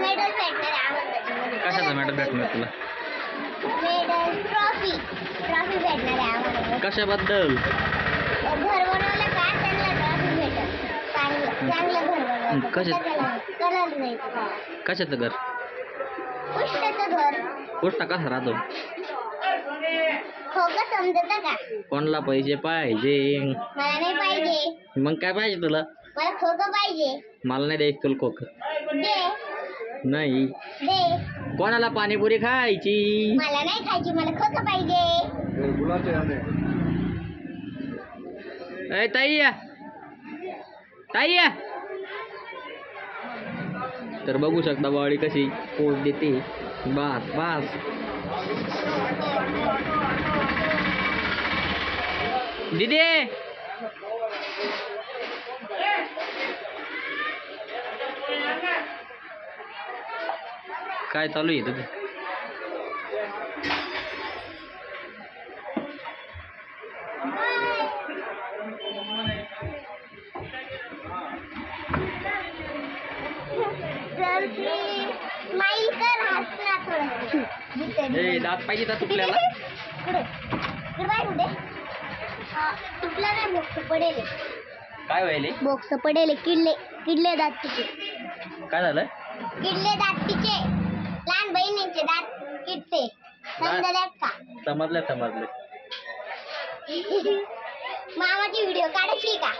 Medal भेटणार आहे आम्हाला त्याच्यामध्ये. कशाचा मेडल भेटणार तुला? मेडल ट्रॉफी भेटणार आहे आम्हाला. कशाबद्दल? घर बनवलं का त्यांना ट्रॉफी भेटल. चांगलं घर बनवलं. कलर नाही. कशाचं घर? पुष्टाचं घर. पुष्टा कसा राहतो? खोकं समजतं का? कोणाला पैसे पाहिजे? मला नाही पाहिजे. मग काय पाहिजे तुला? मला खोकं पाहिजे. मला नाही द्यायचं तुला खोक. दे. नाही. दे. कोणाला पाणीपुरी खायची? मला नाही खायची. मला खोकं पाहिजे. ए ताई या, ताई या. तर बघू शकता बावळी कशी पोट देते. बास बास. दीदी काय चालू आहे तुझं? दात पाहिजे का तुपल्याला? तुपला नाही बोक्स पडेल. काय व्हायले? बोक्स पडेल. किडले दात तिचे. काय झालं? किडले दात तिचे. लहान बहिणीचे दात किडते. समजल्यात का? समजलं. मामाची व्हिडिओ काढायची का?